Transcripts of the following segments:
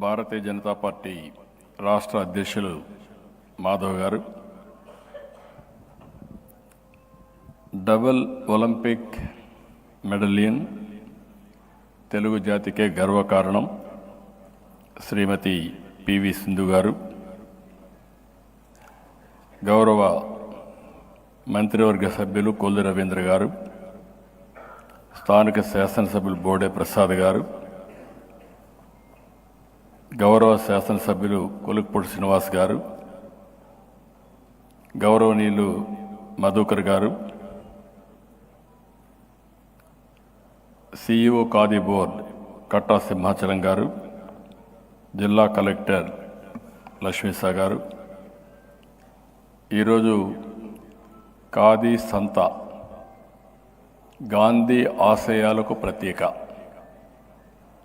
Bharatiya Janata party రాష్ట్ర అధ్యక్షులు మాధవ్ గారు, డబుల్ ఒలింపిక్ మెడలియన్, తెలుగు జాతికే గర్వకారణం శ్రీమతి పివి సింధు గారు, గౌరవ మంత్రివర్గ సభ్యులు కొల్లు రవీంద్ర గారు, స్థానిక శాసనసభ్యులు బోడే ప్రసాద్ గారు, గౌరవ శాసనసభ్యులు కొలుకుపూడి శ్రీనివాస్ గారు, గౌరవనీయులు మధుకర్ గారు, సిఇఓ ఖాదీ బోర్డ్ కట్టా సింహాచలం గారు, జిల్లా కలెక్టర్ లక్ష్మీసా గారు, ఈరోజు ఖాదీ సంత గాంధీ ఆశయాలకు ప్రతీక.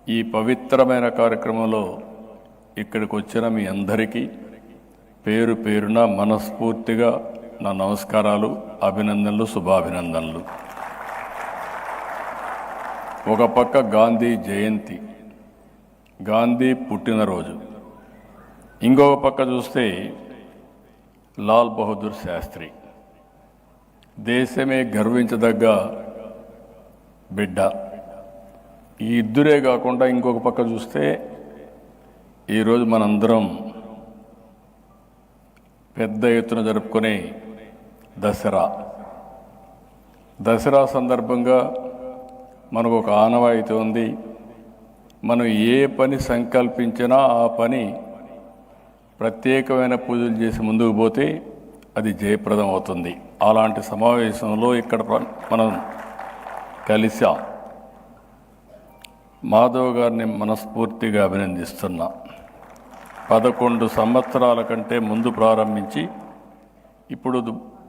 ఈ పవిత్రమైన కార్యక్రమంలో ఇక్కడికి వచ్చిన మీ అందరికీ పేరు పేరున మనస్ఫూర్తిగా నా నమస్కారాలు, అభినందనలు, శుభాభినందనలు. ఒక పక్క గాంధీ జయంతి, గాంధీ పుట్టినరోజు, ఇంకొక పక్క చూస్తే లాల్ బహదూర్ శాస్త్రి, దేశమే గర్వించదగ్గ బిడ్డ. ఈ ఇద్దరే కాకుండా ఇంకొక పక్క చూస్తే ఈరోజు మనందరం పెద్ద ఎత్తున జరుపుకునే దసరా సందర్భంగా మనకు ఒక ఆనవాయితీ ఉంది. మనం ఏ పని సంకల్పించినా ఆ పని ప్రత్యేకమైన పూజలు చేసి ముందుకు పోతే అది జయప్రదం అవుతుంది. అలాంటి సమావేశంలో ఇక్కడ మనం కలిసాం. మాధవ్ గారిని మనస్ఫూర్తిగా అభినందిస్తున్నా. 11 సంవత్సరాల కంటే ముందు ప్రారంభించి ఇప్పుడు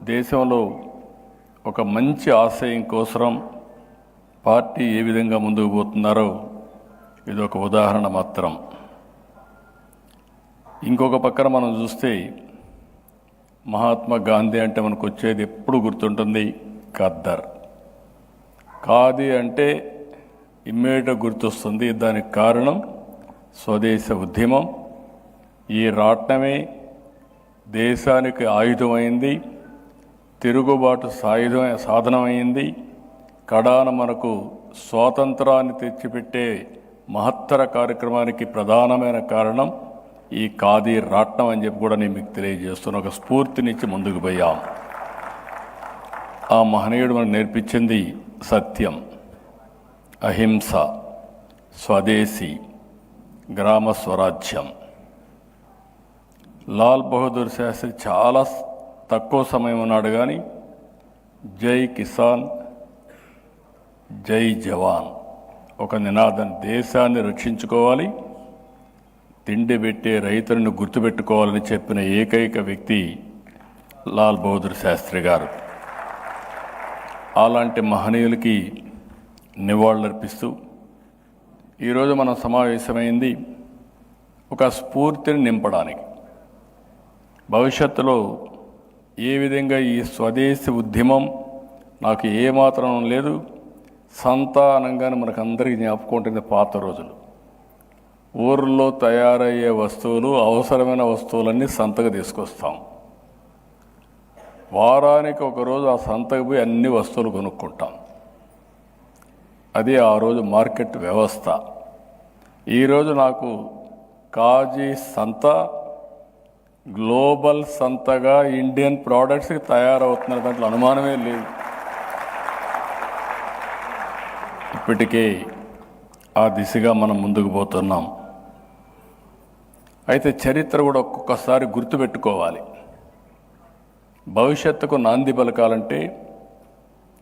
దేశంలో ఒక మంచి ఆశయం కోసం పార్టీ ఏ విధంగా ముందుకు పోతున్నారో ఇదొక ఉదాహరణ మాత్రం. ఇంకొక పక్కన మనం చూస్తే మహాత్మా గాంధీ అంటే మనకు వచ్చేది ఎప్పుడు గుర్తుంటుంది ఖద్దర్. ఖాదీ అంటే ఇమ్మీడియట్గా గుర్తొస్తుంది. దానికి కారణం స్వదేశ ఉద్యమం. ఈ రాట్నమే దేశానికి ఆయుధమైంది, తిరుగుబాటు సాధనమైంది. కడాన మనకు స్వాతంత్రాన్ని తెచ్చిపెట్టే మహత్తర కార్యక్రమానికి ప్రధానమైన కారణం ఈ ఖాదీ రాట్నం అని చెప్పి కూడా నేను మీకు తెలియజేస్తున్న ఒక స్ఫూర్తినిచ్చి ముందుకు పోయాం. ఆ మహనీయుడు మనకు నేర్పించింది సత్యం, అహింస, స్వదేశీ, గ్రామ స్వరాజ్యం. లాల్ బహదూర్ శాస్త్రి చాలా తక్కువ సమయం ఉన్నాడు, కానీ జై కిసాన్, జై జవాన్ ఒక నినాదం. దేశాన్ని రక్షించుకోవాలి, తిండి పెట్టే రైతులను గుర్తుపెట్టుకోవాలని చెప్పిన ఏకైక వ్యక్తి లాల్ బహదూర్ శాస్త్రి గారు. అలాంటి మహనీయులకి నివాళులర్పిస్తూ ఈరోజు మనం సమావేశమైంది ఒక స్ఫూర్తిని నింపడానికి. భవిష్యత్తులో ఏ విధంగా ఈ స్వదేశీ ఉద్యమం నాకు ఏమాత్రం లేదు, సంతానంగానే మనకు అందరికీ జ్ఞాపకుంటుంది పాత రోజులు. ఊర్లో తయారయ్యే వస్తువులు, అవసరమైన వస్తువులన్నీ సంతకు తీసుకొస్తాం. వారానికి ఒకరోజు ఆ సంతకు పోయి అన్ని వస్తువులు కొనుక్కుంటాం. అది ఆ రోజు మార్కెట్ వ్యవస్థ. ఈరోజు నాకు కాజీ సంత గ్లోబల్ సంతగా ఇండియన్ ప్రోడక్ట్స్కి తయారవుతున్న దాంట్లో అనుమానమే లేదు. ఇప్పటికే ఆ దిశగా మనం ముందుకు పోతున్నాం. అయితే చరిత్ర కూడా ఒక్కొక్కసారి గుర్తుపెట్టుకోవాలి. భవిష్యత్తుకు నాంది పలకాలంటే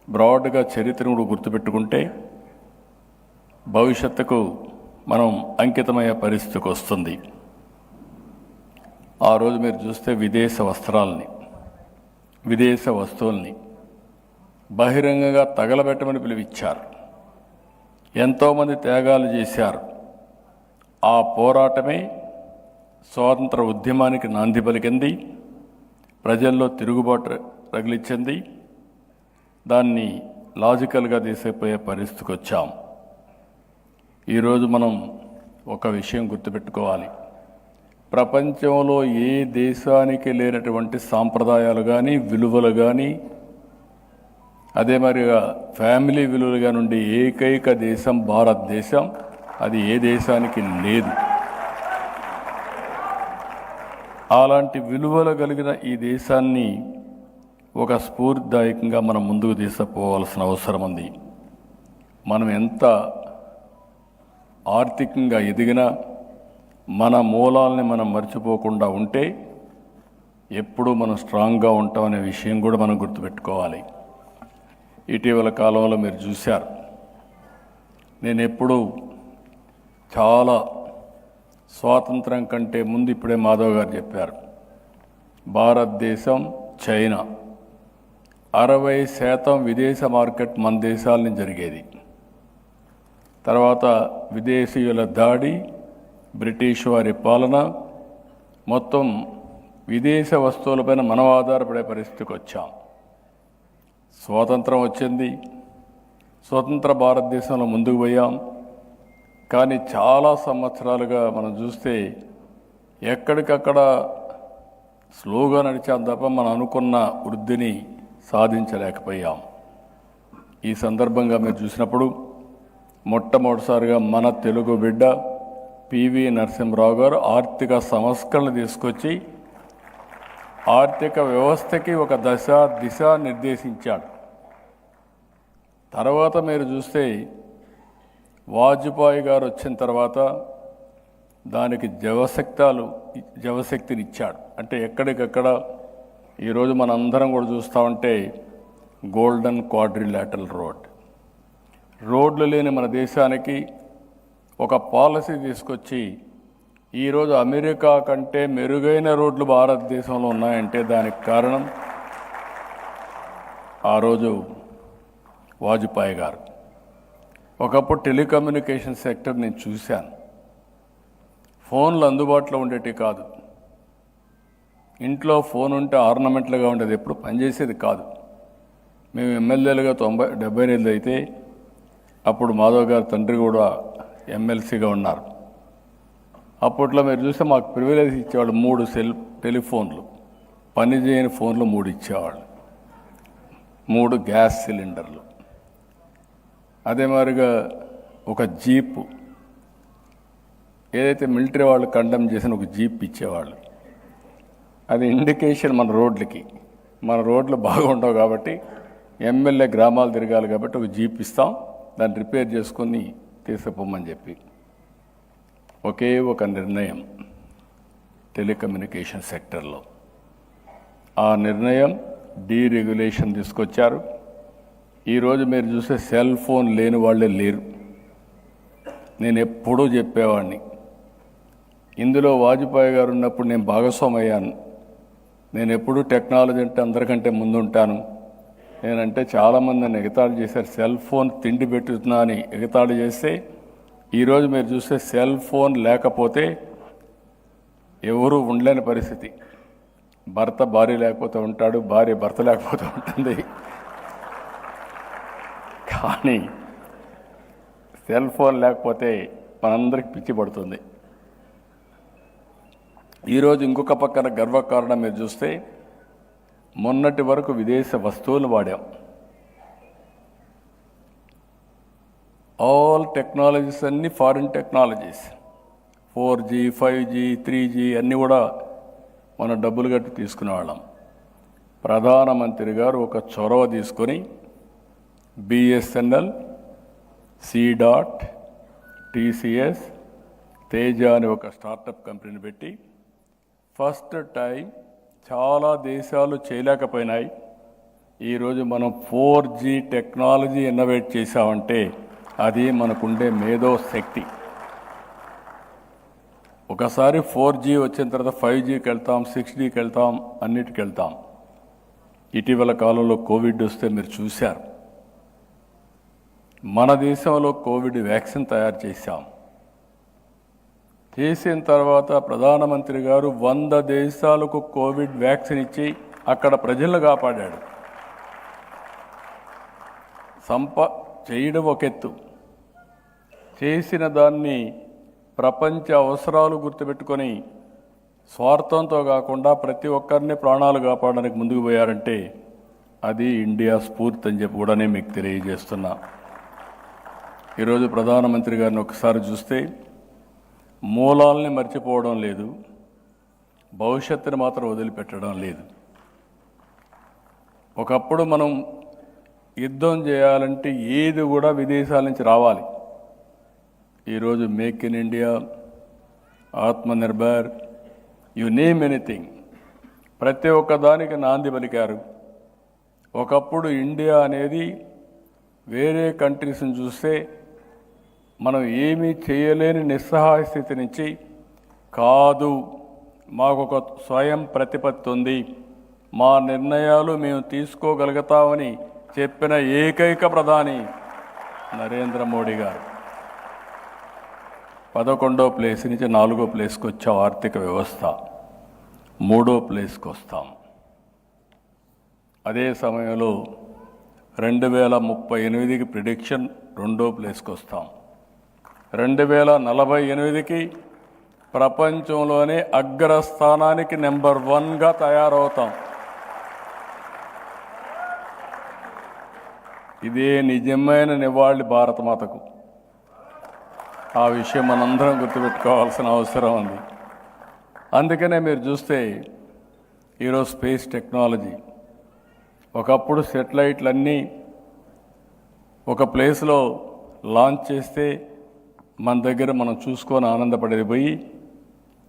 బ్రాడ్గా చరిత్రను కూడా గుర్తుపెట్టుకుంటే భవిష్యత్తుకు మనం అంకితమయ్యే పరిస్థితికి వస్తుంది. ఆ రోజు మీరు చూస్తే విదేశ వస్త్రాలని, విదేశ వస్తువుల్ని బహిరంగంగా తగలబెట్టమని పిలువిచ్చారు. ఎంతోమంది త్యాగాలు చేశారు. ఆ పోరాటమే స్వాతంత్ర ఉద్యమానికి నాంది పలికింది, ప్రజల్లో తిరుగుబాటు రగిలించింది. దాన్ని లాజికల్గా తీసిపోయే పరిస్థితికి వచ్చాం. ఈరోజు మనం ఒక విషయం గుర్తుపెట్టుకోవాలి. ప్రపంచంలో ఏ దేశానికి లేనటువంటి సాంప్రదాయాలు కానీ, విలువలు కానీ, అదే మరిగా ఫ్యామిలీ విలువలుగా నుండి ఏకైక దేశం భారతదేశం. అది ఏ దేశానికి లేదు. అలాంటి విలువలు కలిగిన ఈ దేశాన్ని ఒక స్ఫూర్తిదాయకంగా మనం ముందుకు తీసుకుపోవాల్సిన అవసరం ఉంది. మనం ఎంత ఆర్థికంగా ఎదిగినా మన మూలాల్ని మనం మర్చిపోకుండా ఉంటే ఎప్పుడూ మనం స్ట్రాంగ్గా ఉంటామనే విషయం కూడా మనం గుర్తుపెట్టుకోవాలి. ఇటీవల కాలంలో మీరు చూశారు, నేను ఎప్పుడూ చాలా స్వాతంత్రం కంటే ముందు ఇప్పుడే మాధవ్ గారు చెప్పారు, భారతదేశం, చైనా 60% విదేశ మార్కెట్ మన దేశాలని జరిగేది. తర్వాత విదేశీయుల దాడి, బ్రిటిష్ వారి పాలన, మొత్తం విదేశ వస్తువులపైన మనం ఆధారపడే పరిస్థితికి వచ్చాం. స్వాతంత్రం వచ్చింది, స్వతంత్ర భారతదేశంలో ముందుకు పోయాం. కానీ చాలా సంవత్సరాలుగా మనం చూస్తే ఎక్కడికక్కడ స్లోగా నడిచాం తప్ప మనం అనుకున్న వృద్ధిని సాధించలేకపోయాం. ఈ సందర్భంగా మీరు చూసినప్పుడు మొట్టమొదటిసారిగా మన తెలుగు బిడ్డ పివి నరసింహరావు గారు ఆర్థిక సంస్కరణలు తీసుకొచ్చి ఆర్థిక వ్యవస్థకి ఒక దిశ నిర్దేశించాడు. తర్వాత మీరు చూస్తే వాజ్పేయి గారు వచ్చిన తర్వాత దానికి జవశక్తిని ఇచ్చాడు. అంటే ఎక్కడికక్కడ ఈరోజు మనందరం కూడా చూస్తూ ఉంటే గోల్డెన్ క్వాడ్రిలాటరల్ రోడ్లు లేని మన దేశానికి ఒక పాలసీ తీసుకొచ్చి ఈరోజు అమెరికా కంటే మెరుగైన రోడ్లు భారతదేశంలో ఉన్నాయంటే దానికి కారణం ఆ రోజు వాజ్పేయి గారు. ఒకప్పుడు టెలికమ్యూనికేషన్ సెక్టర్ నేను చూశాను, ఫోన్లు అందుబాటులో ఉండేటివి కాదు. ఇంట్లో ఫోన్ ఉంటే ఆర్నమెంట్లుగా ఉండేది, ఎప్పుడు పనిచేసేది కాదు. మేము ఎమ్మెల్యేలుగా 70 అయితే అప్పుడు మాధవ్ గారు తండ్రి కూడా ఎమ్మెల్సీగా ఉన్నారు. అప్పట్లో మీరు చూస్తే మాకు ప్రివిలేజ్ ఇచ్చేవాళ్ళు 3 టెలిఫోన్లు, పనిచేయని ఫోన్లు 3 ఇచ్చేవాళ్ళు, 3 గ్యాస్ సిలిండర్లు. అదే మాదిరిగా ఒక జీపు, ఏదైతే మిలిటరీ వాళ్ళు కండెమ్ చేసిన ఒక జీప్ ఇచ్చేవాళ్ళు. అది ఇండికేషన్ మన రోడ్లకి, మన రోడ్లు బాగుండవు కాబట్టి ఎమ్మెల్యే గ్రామాలు తిరగాలి కాబట్టి ఒక జీప్ ఇస్తాం, దాన్ని రిపేర్ చేసుకొని తీసుకుపోమని చెప్పి ఒకే ఒక నిర్ణయం టెలికమ్యూనికేషన్ సెక్టర్లో. ఆ నిర్ణయం డీరెగ్యులేషన్ తీసుకొచ్చారు. ఈరోజు మీరు చూస్తే సెల్ ఫోన్ లేని వాళ్ళే లేరు. నేను ఎప్పుడూ చెప్పేవాడిని, ఇందులో వాజ్పేయి గారు ఉన్నప్పుడు నేను భాగస్వామయ్యాను. నేను ఎప్పుడూ టెక్నాలజీ అంటే అందరికంటే ముందుంటాను. నేనంటే చాలామంది నన్ను ఎగతాళి చేశారు, సెల్ ఫోన్ తిండి పెట్టుతున్నా అని ఎగతాళి చేస్తే ఈరోజు మీరు చూస్తే సెల్ ఫోన్ లేకపోతే ఎవరూ ఉండలేని పరిస్థితి. భర్త భార్య లేకపోతే ఉంటాడు, భార్య భర్త లేకపోతే ఉంటుంది. కానీ సెల్ ఫోన్ లేకపోతే మనందరికి పిచ్చి పడుతుంది. ఈరోజు ఇంకొక పక్కన గర్వకారణం మీరు చూస్తే మొన్నటి వరకు విదేశ వస్తువులు వాడాం. ఆల్ టెక్నాలజీస్ అన్నీ foreign technologies, 4G, 5G, 3G అన్నీ కూడా మనం డబ్బులు కట్టి తీసుకునేవాళ్ళం. ప్రధానమంత్రి గారు ఒక చొరవ తీసుకొని BSNL, C.Dot, TCS, తేజ అని ఒక స్టార్టప్ కంపెనీని పెట్టి ఫస్ట్ టైం చాలా దేశాలు చేయలేకపోయినాయి. ఈరోజు మనం 4G టెక్నాలజీ ఇన్నోవేట్ చేసామంటే అది మనకుండే మేధో శక్తి. ఒకసారి 4G వచ్చిన తర్వాత 5Gకి వెళ్తాం, 6Gకి వెళ్తాం, అన్నిటికి వెళ్తాం. ఇటీవల కాలంలో కోవిడ్ వస్తే మీరు చూశారు, మన దేశంలో కోవిడ్ వ్యాక్సిన్ తయారు చేసిన తర్వాత ప్రధానమంత్రి గారు 100 దేశాలకు కోవిడ్ వ్యాక్సిన్ ఇచ్చి అక్కడ ప్రజలను కాపాడాడు. చేయడం ఒక ఎత్తు, చేసిన దాన్ని ప్రపంచ అవసరాలు గుర్తుపెట్టుకొని స్వార్థంతో కాకుండా ప్రతి ఒక్కరిని ప్రాణాలు కాపాడడానికి ముందుకు పోయారంటే అది ఇండియా స్ఫూర్తి అని చెప్పి కూడా నేను మీకు తెలియజేస్తున్నా. ఈరోజు ప్రధానమంత్రి గారిని ఒకసారి చూస్తే మూలాల్ని మర్చిపోవడం లేదు, భవిష్యత్తుని మాత్రం వదిలిపెట్టడం లేదు. ఒకప్పుడు మనం యుద్ధం చేయాలంటే ఏది కూడా విదేశాల నుంచి రావాలి. ఈరోజు make in India, Atmanirbhar, you name anything, ప్రతి ఒక్కదానికి నాంది పలికారు. ఒకప్పుడు ఇండియా అనేది వేరే కంట్రీస్ని చూస్తే మనం ఏమీ చేయలేని నిస్సహాయ స్థితి నుంచి కాదు, మాకు ఒక స్వయం ప్రతిపత్తి ఉంది, మా నిర్ణయాలు మేము తీసుకోగలుగుతామని చెప్పిన ఏకైక ప్రధాని నరేంద్ర మోడీ గారు. 11వ ప్లేస్ నుంచి 4వ ప్లేస్కి వచ్చాం. ఆర్థిక వ్యవస్థ 3వ ప్లేస్కి వస్తాం. అదే సమయంలో 2038కి ప్రిడిక్షన్ 2వ ప్లేస్కి వస్తాం. 2048కి ప్రపంచంలోనే అగ్రస్థానానికి నెంబర్ 1గా తయారవుతాం. ఇదే నిజమైన నివాళి భారతమాతకు. ఆ విషయం మనందరం గుర్తుపెట్టుకోవాల్సిన అవసరం ఉంది. అందుకనే మీరు చూస్తే ఈరోజు స్పేస్ టెక్నాలజీ, ఒకప్పుడు సెటిలైట్లన్నీ ఒక ప్లేస్లో లాంచ్ చేస్తే మన దగ్గర మనం చూసుకొని ఆనందపడేది పోయి,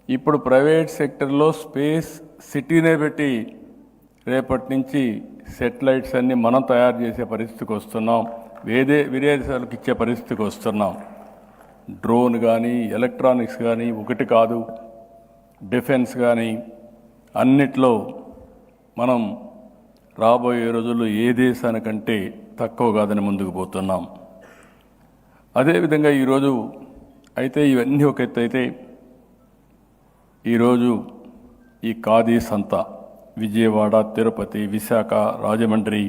ఇప్పుడు ప్రైవేట్ సెక్టర్లో స్పేస్ సిటీనే పెట్టి రేపటి నుంచి సెటిలైట్స్ అన్నీ మనం తయారు చేసే పరిస్థితికి వస్తున్నాం, విదేశాలకు ఇచ్చే పరిస్థితికి వస్తున్నాం. డ్రోన్ కానీ, ఎలక్ట్రానిక్స్ కానీ, ఒకటి కాదు, డిఫెన్స్ కానీ అన్నిట్లో మనం రాబోయే రోజుల్లో ఏ దేశానికంటే తక్కువ కాదని ముందుకు పోతున్నాం. అదేవిధంగా ఈరోజు అయితే ఇవన్నీ ఒక ఎత్తు అయితే, ఈరోజు ఈ ఖాదీ సంత విజయవాడ, తిరుపతి, విశాఖ, రాజమండ్రి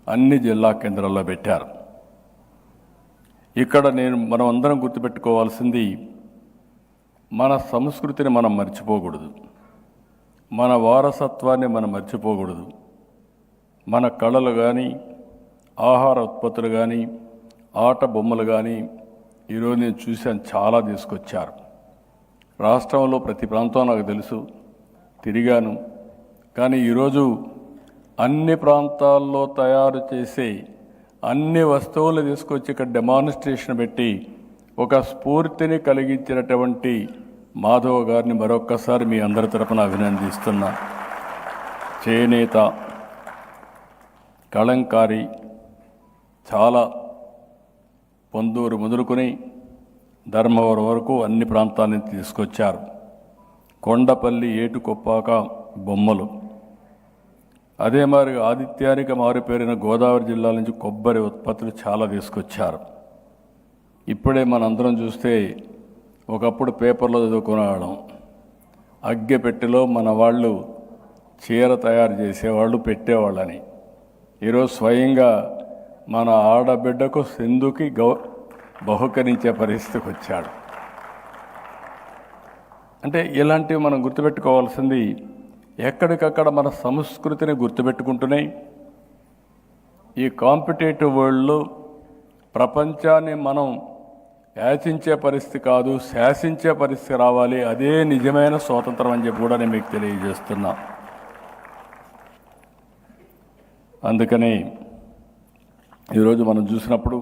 అన్ని జిల్లా కేంద్రాల్లో పెట్టారు. ఇక్కడ మనం అందరం గుర్తుపెట్టుకోవాల్సింది, మన సంస్కృతిని మనం మర్చిపోకూడదు, మన వారసత్వాన్ని మనం మర్చిపోకూడదు. మన కళలు కానీ, ఆహార ఉత్పత్తులు కానీ, ఆట బొమ్మలు కానీ ఈరోజు నేను చూశాను, చాలా తీసుకొచ్చారు. రాష్ట్రంలో ప్రతి ప్రాంతం నాకు తెలుసు, తిరిగాను. కానీ ఈరోజు అన్ని ప్రాంతాల్లో తయారు చేసే అన్ని వస్తువులు తీసుకొచ్చి ఇక్కడ డెమాన్స్ట్రేషన్ పెట్టి ఒక స్ఫూర్తిని కలిగించినటువంటి మాధవ్ గారిని మరొక్కసారి మీ అందరి తరపున అభినందిస్తున్నా. చేనేత, కళంకారి చాలా పొందూరు మొదలుకొని ధర్మవరం వరకు అన్ని ప్రాంతాల నుంచి తీసుకొచ్చారు. కొండపల్లి, ఏటుకొప్పాక బొమ్మలు, అదే మరి ఆదిత్యానికి మారిపోయిన గోదావరి జిల్లా నుంచి కొబ్బరి ఉత్పత్తులు చాలా తీసుకొచ్చారు. ఇప్పుడే మనందరం చూస్తే ఒకప్పుడు పేపర్లో చదువుకునేవాళ్ళం, అగ్గెపెట్టెలో మన వాళ్ళు చీర తయారు చేసేవాళ్ళు పెట్టేవాళ్ళని. ఈరోజు స్వయంగా మన ఆడబిడ్డకు సింధుకి బహుకరించే పరిస్థితికి వచ్చాడు. అంటే ఇలాంటివి మనం గుర్తుపెట్టుకోవాల్సింది, ఎక్కడికక్కడ మన సంస్కృతిని గుర్తుపెట్టుకుంటున్నాయి. ఈ కాంపిటేటివ్ వరల్డ్లో ప్రపంచాన్ని మనం యాచించే పరిస్థితి కాదు, శాసించే పరిస్థితి రావాలి. అదే నిజమైన స్వాతంత్రం అని చెప్పి కూడా నేను మీకు తెలియజేస్తున్నా. అందుకని ఈరోజు మనం చూసినప్పుడు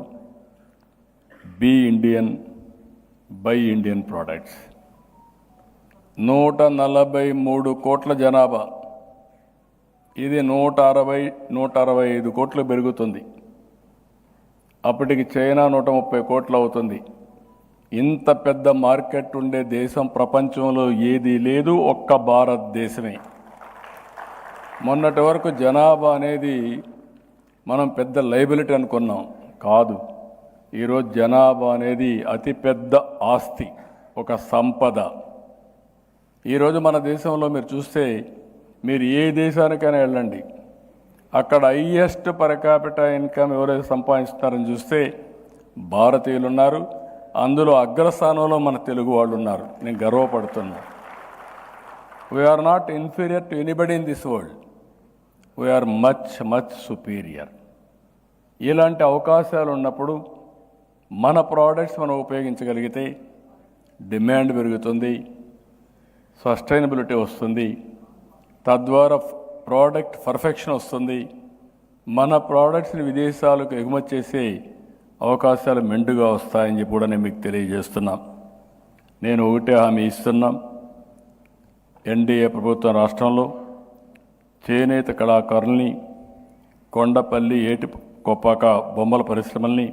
be Indian, buy Indian products, 143 కోట్ల జనాభా, ఇది 165 కోట్లు పెరుగుతుంది. అప్పటికి చైనా 130 కోట్లు అవుతుంది. ఇంత పెద్ద మార్కెట్ ఉండే దేశం ప్రపంచంలో ఏదీ లేదు, ఒక్క భారతదేశమే. మొన్నటి వరకు జనాభా అనేది మనం పెద్ద లైబిలిటీ అనుకున్నాం, కాదు. ఈరోజు జనాభా అనేది అతిపెద్ద ఆస్తి, ఒక సంపద. ఈరోజు మన దేశంలో మీరు చూస్తే, మీరు ఏ దేశానికైనా వెళ్ళండి, అక్కడ హైయెస్ట్ పర్ క్యాపిటల్ ఇన్కమ్ ఎవరైతే సంపాదిస్తున్నారని చూస్తే భారతీయులు ఉన్నారు, అందులో అగ్రస్థానంలో మన తెలుగు వాళ్ళు ఉన్నారు. నేను గర్వపడుతున్నా. We are not inferior to anybody in this world. We are much much superior. ఇలాంటి అవకాశాలు ఉన్నప్పుడు మన ప్రోడక్ట్స్ మనం ఉపయోగించగలిగితే డిమాండ్ పెరుగుతుంది, సస్టైనబిలిటీ వస్తుంది, తద్వారా ప్రోడక్ట్ పర్ఫెక్షన్ వస్తుంది. మన ప్రోడక్ట్స్ని విదేశాలకు ఎగుమతి చేసే అవకాశాలు మెండుగా వస్తాయని చెప్పి కూడా నేను మీకు తెలియజేస్తున్నా. నేను ఒకటే హామీ ఇస్తున్నాం. ఎన్డీఏ ప్రభుత్వం రాష్ట్రంలో చేనేత కళాకారుల్ని, కొండపల్లి, ఏటి కొప్పాక బొమ్మల పరిశ్రమల్ని,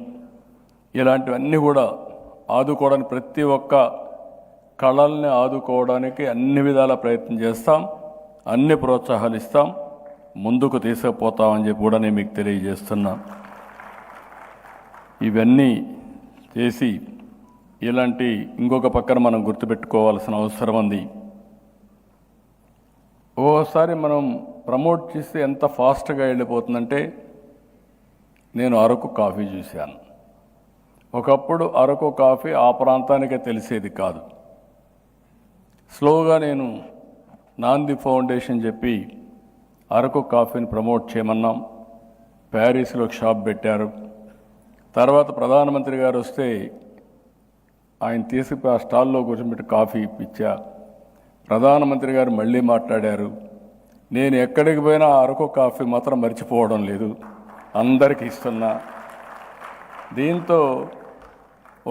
ఇలాంటివన్నీ కూడా ఆదుకోవడానికి, ప్రతి ఒక్క కళల్ని ఆదుకోవడానికి అన్ని విధాల ప్రయత్నం చేస్తాం, అన్ని ప్రోత్సాహాలు ఇస్తాం, ముందుకు తీసుకుపోతామని చెప్పి కూడా నేను మీకు తెలియజేస్తున్నా. ఇవన్నీ చేసి ఇలాంటి ఇంకొక పక్కన మనం గుర్తుపెట్టుకోవాల్సిన అవసరం ఉంది. ఓసారి మనం ప్రమోట్ చేస్తే ఎంత ఫాస్ట్గా వెళ్ళిపోతుందంటే, నేను అరకు కాఫీ చూశాను. ఒకప్పుడు అరకు కాఫీ ఆ ప్రాంతానికే తెలిసేది కాదు. స్లోగా నేను నాంది ఫౌండేషన్ చెప్పి అరకు కాఫీని ప్రమోట్ చేయమన్నాం. ప్యారిస్లో షాప్ పెట్టారు. తర్వాత ప్రధానమంత్రి గారు వస్తే ఆయన తీసుకుపోయి ఆ స్టాల్లో కూర్చోబెట్టి కాఫీ ఇప్పించా. ప్రధానమంత్రి గారు మళ్ళీ మాట్లాడారు. నేను ఎక్కడికి పోయినా అరకు కాఫీ మాత్రం మర్చిపోవడం లేదు, అందరికీ ఇస్తున్నా. దీంతో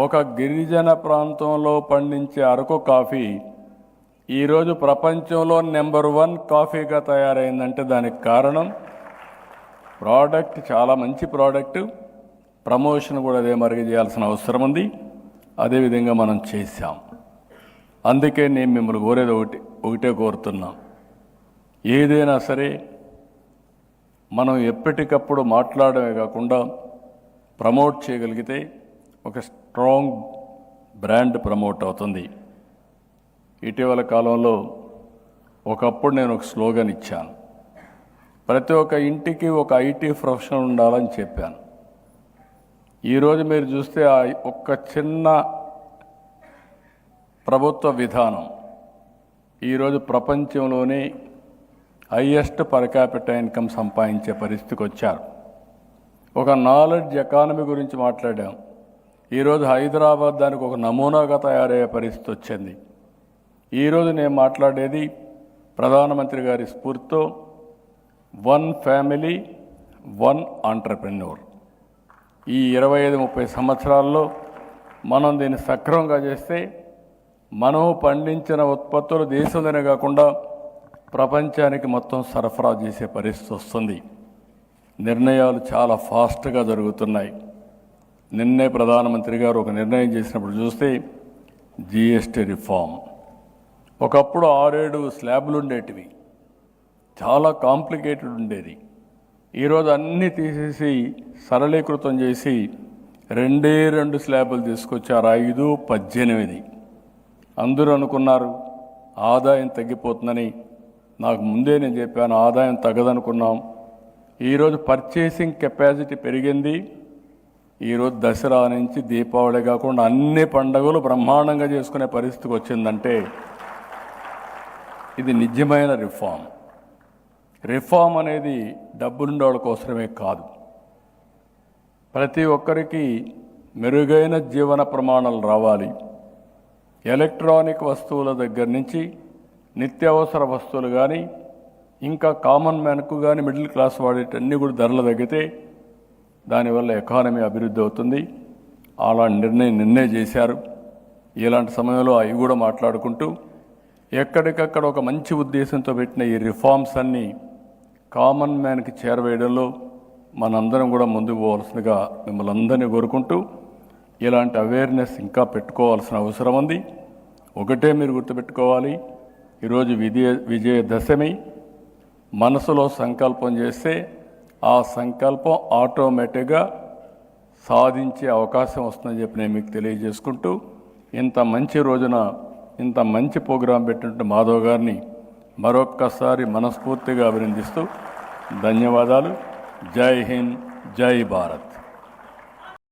ఒక గిరిజన ప్రాంతంలో పండించే అరకు కాఫీ ఈరోజు ప్రపంచంలో నెంబర్ 1 కాఫీగా తయారైందంటే దానికి కారణం ప్రోడక్ట్, చాలా మంచి ప్రోడక్ట్. ప్రమోషన్ కూడా అదే మరిగి చేయాల్సిన అవసరం ఉంది. అదేవిధంగా మనం చేశాం. అందుకే నేను మిమ్మల్ని కోరేది ఒకటే కోరుతున్నాం. ఏదైనా సరే మనం ఎప్పటికప్పుడు మాట్లాడమే కాకుండా ప్రమోట్ చేయగలిగితే ఒక స్ట్రాంగ్ బ్రాండ్ ప్రమోట్ అవుతుంది. ఇటీవల కాలంలో ఒకప్పుడు నేను ఒక స్లోగన్ ఇచ్చాను. ప్రతి ఒక్క ఇంటికి ఒక ఐటీ ప్రొఫెషనల్ ఉండాలని చెప్పాను. ఈరోజు మీరు చూస్తే ఆ ఒక్క చిన్న ప్రభుత్వ విధానం ఈరోజు ప్రపంచంలోనే హైయెస్ట్ పర్ క్యాపిటల్ ఇన్కమ్ సంపాదించే పరిస్థితికి వచ్చారు. ఒక నాలెడ్జ్ ఎకానమీ గురించి మాట్లాడాం. ఈరోజు హైదరాబాద్ దానికి ఒక నమూనాగా తయారయ్యే పరిస్థితి వచ్చింది. ఈరోజు నేను మాట్లాడేది ప్రధానమంత్రి గారి స్ఫూర్తితో 1 ఫ్యామిలీ 1 ఆంటర్ప్రెన్యూర్. ఈ 25-30 సంవత్సరాల్లో మనం దీన్ని సక్రమంగా చేస్తే మనం పండించిన ఉత్పత్తులు దేశంలోనే కాకుండా ప్రపంచానికి మొత్తం సరఫరా చేసే పరిస్థితి వస్తుంది. నిర్ణయాలు చాలా ఫాస్ట్గా జరుగుతున్నాయి. నిన్నే ప్రధానమంత్రి గారు ఒక నిర్ణయం చేసినప్పుడు చూస్తే జిఎస్టీ రిఫార్మ్. ఒకప్పుడు 6-7 స్లాబ్లు ఉండేటివి, చాలా కాంప్లికేటెడ్ ఉండేది. ఈరోజు అన్నీ తీసేసి సరళీకృతం చేసి 2 స్లాబులు తీసుకొచ్చారు, 5, 18. అందరూ అనుకున్నారు ఆదాయం తగ్గిపోతుందని. నాకు ముందే నేను చెప్పాను ఆదాయం తగ్గదనుకున్నాం. ఈరోజు పర్చేసింగ్ కెపాసిటీ పెరిగింది. ఈరోజు దసరా నుంచి దీపావళి కాకుండా అన్ని పండుగలు బ్రహ్మాండంగా చేసుకునే పరిస్థితికి వచ్చిందంటే ఇది నిజమైన రిఫార్మ్. రిఫార్మ్ అనేది డబ్బులుండే వాళ్ళ కోసమే కాదు, ప్రతి ఒక్కరికి మెరుగైన జీవన ప్రమాణాలు రావాలి. ఎలక్ట్రానిక్ వస్తువుల దగ్గర నుంచి నిత్యావసర వస్తువులు కానీ, ఇంకా కామన్ మ్యాన్కు కానీ, మిడిల్ క్లాస్ వాడేటన్నీ కూడా ధరలు తగ్గితే దానివల్ల ఎకానమీ అభివృద్ధి అవుతుంది. అలాంటి నిర్ణయం నిన్నే చేశారు. ఇలాంటి సమయంలో అవి కూడా మాట్లాడుకుంటూ ఎక్కడికక్కడ ఒక మంచి ఉద్దేశంతో పెట్టిన ఈ రిఫార్మ్స్ అన్నీ కామన్ మ్యాన్కి చేరవేయడంలో మనందరం కూడా ముందుకు పోవాల్సిందిగా మిమ్మల్ని అందరినీ కోరుకుంటూ, ఇలాంటి అవేర్నెస్ ఇంకా పెట్టుకోవాల్సిన అవసరం ఉంది. ఒకటే మీరు గుర్తుపెట్టుకోవాలి, ఈరోజు విజయదశమి. మనసులో సంకల్పం చేస్తే ఆ సంకల్పం ఆటోమేటిక్గా సాధించే అవకాశం వస్తుందని చెప్పి నేను మీకు తెలియజేసుకుంటూ, ఇంత మంచి రోజున ఇంత మంచి ప్రోగ్రాం పెట్టినట్టు మాధవ్ గారిని మరొక్కసారి మనస్ఫూర్తిగా అభినందిస్తూ ధన్యవాదాలు. జై హింద్, జై భారత్.